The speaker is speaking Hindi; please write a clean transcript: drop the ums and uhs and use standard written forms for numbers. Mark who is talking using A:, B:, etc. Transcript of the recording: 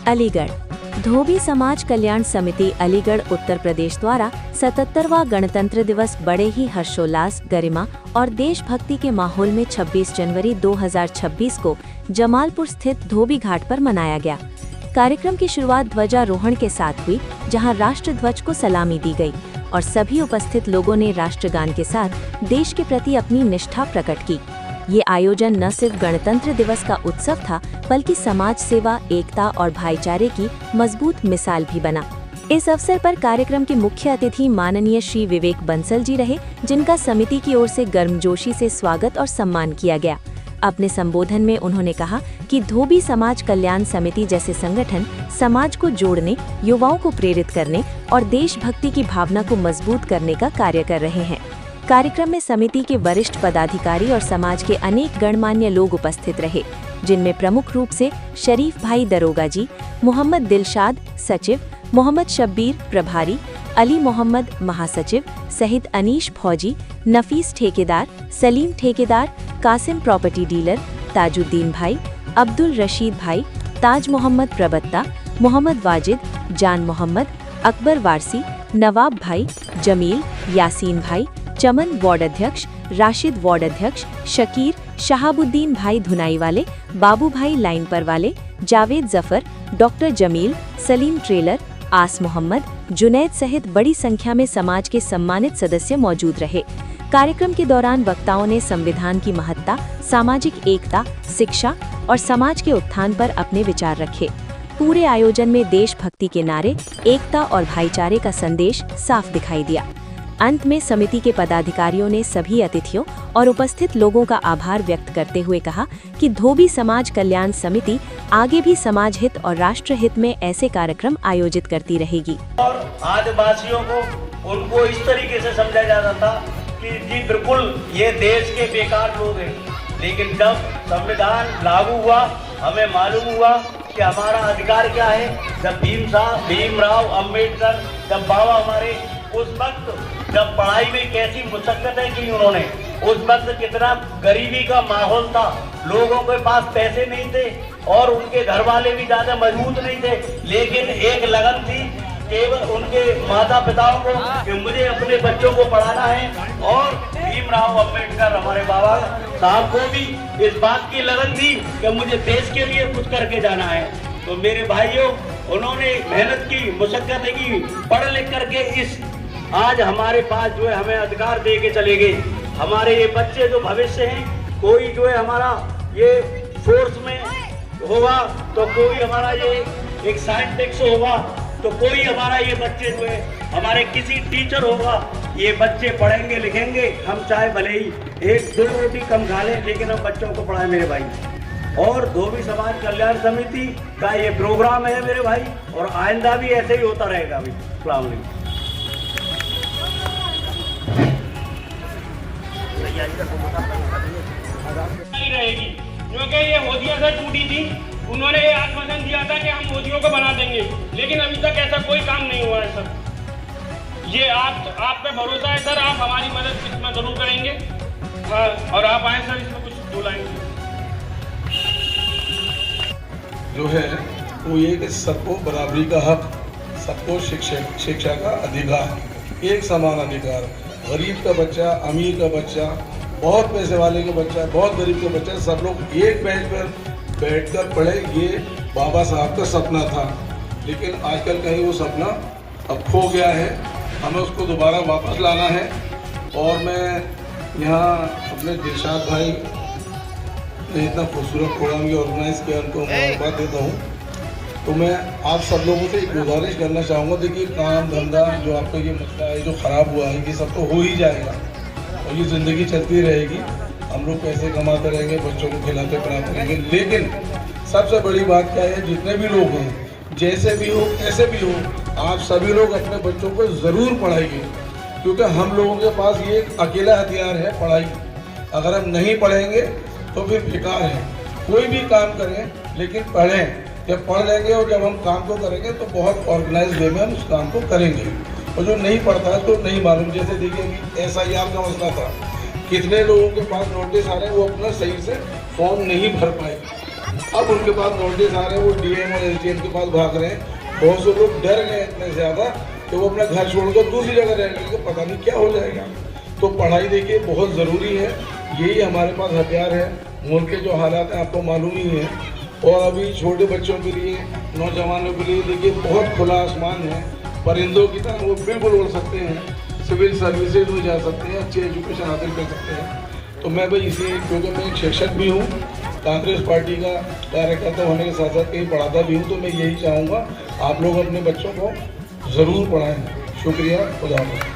A: अलीगढ़। धोबी समाज कल्याण समिति अलीगढ़ उत्तर प्रदेश द्वारा 77वां गणतंत्र दिवस बड़े ही हर्षोल्लास, गरिमा और देशभक्ति के माहौल में 26 जनवरी 2026 को जमालपुर स्थित धोबी घाट पर मनाया गया। कार्यक्रम की शुरुआत ध्वजारोहण के साथ हुई, जहां राष्ट्र ध्वज को सलामी दी गई और सभी उपस्थित लोगों ने राष्ट्रगान के साथ देश के प्रति अपनी निष्ठा प्रकट की। ये आयोजन न सिर्फ गणतंत्र दिवस का उत्सव था, बल्कि समाज सेवा, एकता और भाईचारे की मजबूत मिसाल भी बना। इस अवसर पर कार्यक्रम के मुख्य अतिथि माननीय श्री विवेक बंसल जी रहे, जिनका समिति की ओर से गर्मजोशी से स्वागत और सम्मान किया गया। अपने संबोधन में उन्होंने कहा कि धोबी समाज कल्याण समिति जैसे संगठन समाज को जोड़ने, युवाओं को प्रेरित करने और देशभक्ति की भावना को मजबूत करने का कार्य कर रहे हैं। कार्यक्रम में समिति के वरिष्ठ पदाधिकारी और समाज के अनेक गणमान्य लोग उपस्थित रहे, जिनमें प्रमुख रूप से शरीफ भाई दरोगा जी, मोहम्मद दिलशाद सचिव, मोहम्मद शब्बीर प्रभारी, अली मोहम्मद महासचिव सहित अनीश फौजी, नफीस ठेकेदार, सलीम ठेकेदार, कासिम प्रॉपर्टी डीलर, ताजुद्दीन भाई, अब्दुल रशीद भाई, ताज मोहम्मद प्रबत्ता, मोहम्मद वाजिद, जान मोहम्मद, अकबर वारसी, नवाब भाई, जमील, यासीन भाई, चमन वार्ड अध्यक्ष, राशिद वार्ड अध्यक्ष, शकीर, शहाबुद्दीन भाई धुनाई वाले, बाबू भाई लाइन पर वाले, जावेद जफर, डॉक्टर जमील, सलीम ट्रेलर, आस मोहम्मद, जुनैद सहित बड़ी संख्या में समाज के सम्मानित सदस्य मौजूद रहे। कार्यक्रम के दौरान वक्ताओं ने संविधान की महत्ता, सामाजिक एकता, शिक्षा और समाज के उत्थान पर अपने विचार रखे। पूरे आयोजन में देशभक्ति के नारे, एकता और भाईचारे का संदेश साफ दिखाई दिया। अंत में समिति के पदाधिकारियों ने सभी अतिथियों और उपस्थित लोगों का आभार व्यक्त करते हुए कहा कि धोबी समाज कल्याण समिति आगे भी समाज हित और राष्ट्र हित में ऐसे कार्यक्रम आयोजित करती रहेगी।
B: और आदिवासियों को उनको इस तरीके से समझा जाता था कि जी बिल्कुल ये देश के बेकार लोग हैं, लेकिन जब संविधान लागू हुआ हमें मालूम हुआ कि हमारा अधिकार क्या है। जब भीमराव अंबेडकर, जब बाबा हमारे, उस वक्त जब पढ़ाई में कैसी मुशक्कतें की उन्होंने, उस वक्त कितना गरीबी का माहौल था, लोगों के पास पैसे नहीं थे और उनके घर वाले भी ज्यादा मजबूत नहीं थे, लेकिन एक लगन थी केवल उनके माता पिताओं को कि मुझे अपने बच्चों को पढ़ाना है। और भीमराव अंबेडकर हमारे बाबा साहब को भी इस बात की लगन थी कि मुझे देश के लिए कुछ करके जाना है। तो मेरे भाइयों, उन्होंने मेहनत की, मुशक्कतें की, पढ़ लिख करके इस आज हमारे पास जो है हमें अधिकार दे के चले गए। हमारे ये बच्चे जो भविष्य हैं, कोई जो है हमारा ये फोर्स में होगा, तो कोई हमारा ये एक साइंटिस्ट होगा, तो कोई हमारा ये बच्चे जो है हमारे किसी टीचर होगा। ये बच्चे पढ़ेंगे लिखेंगे, हम चाहे भले ही एक दो रोटी कम खा लें, लेकिन हम बच्चों को पढ़ाएं मेरे भाई। और धोबी समाज कल्याण समिति का ये प्रोग्राम है मेरे भाई, और आइंदा भी ऐसे ही होता रहेगा भाई। अस्सलाम वालेकुम।
C: रहेगी क्योंकि ये मोदियों से टूटी थी। उन्होंने ये आश्वासन दिया था कि हम मोदियों को बना देंगे, लेकिन अभी तक ऐसा कोई काम नहीं हुआ है सर। ये आप पे भरोसा है सर, आप हमारी मदद इसमें जरूर करेंगे। और आप आए सर, इसमें कुछ बोलाएंगे
D: जो है वो ये कि सबको बराबरी का हक, सबको शिक्षा का अधिकार, एक समान अधिकार। गरीब का बच्चा, अमीर का बच्चा, बहुत पैसे वाले का बच्चा, बहुत गरीब का बच्चा, सब लोग एक बेंच पर बैठकर पढ़े, ये बाबा साहब का सपना था। लेकिन आजकल कहीं वो सपना अब खो गया है, हमें उसको दोबारा वापस लाना है। और मैं यहाँ अपने दिलशाद भाई ने इतना खूबसूरत प्रोग्राम ये ऑर्गेनाइज किया, उनको मुबारकबाद देता हूँ। तो मैं आप सब लोगों से एक गुजारिश करना चाहूँगा, देखिए काम धंधा जो आपका ये मसला है जो ख़राब हुआ है, ये सब तो हो ही जाएगा और ये ज़िंदगी चलती रहेगी। हम लोग पैसे कमाते रहेंगे, बच्चों को खिलाते पिलाते रहेंगे, लेकिन सबसे बड़ी बात क्या है, जितने भी लोग हैं, जैसे भी हो कैसे भी हो, आप सभी लोग अपने बच्चों को ज़रूर पढ़ाइए, क्योंकि हम लोगों के पास ये एक अकेला हथियार है, पढ़ाई। अगर हम नहीं पढ़ेंगे तो फिर बेकार है। कोई भी काम करें लेकिन पढ़ें। जब पढ़ लेंगे और जब हम काम को करेंगे तो बहुत ऑर्गेनाइज वे में हम उस काम को करेंगे। और जो नहीं पढ़ता है तो नहीं मालूम, जैसे देखिए SIR का मसला था, कितने लोगों के पास नोटिस आ रहे हैं, वो अपना सही से फॉर्म नहीं भर पाए। अब उनके पास नोटिस आ रहे हैं, वो डीएम और एसडीएम के पास भाग रहे हैं। बहुत से लोग डर गए इतने ज़्यादा कि वो अपना घर छोड़कर दूसरी जगह रहने लगे, पता नहीं क्या हो जाएगा। तो पढ़ाई देखिए बहुत ज़रूरी है, यही हमारे पास हथियार है। मुल्क के जो हालात हैं आपको मालूम ही है, और अभी छोटे बच्चों के लिए, नौजवानों के लिए देखिए बहुत खुला आसमान है, परिंदों की तरह वो बिल्कुल उड़ सकते हैं, सिविल सर्विसेज में जा सकते हैं, अच्छी एजुकेशन हासिल कर सकते हैं। तो मैं भाई इसी, क्योंकि मैं एक शिक्षक भी हूँ, कांग्रेस पार्टी का कार्यकर्ता होने के साथ साथ कहीं पढ़ाता भी हूँ, तो मैं यही चाहूँगा आप लोग अपने बच्चों को ज़रूर पढ़ाएं। शुक्रिया, खुदा हाफ़िज़।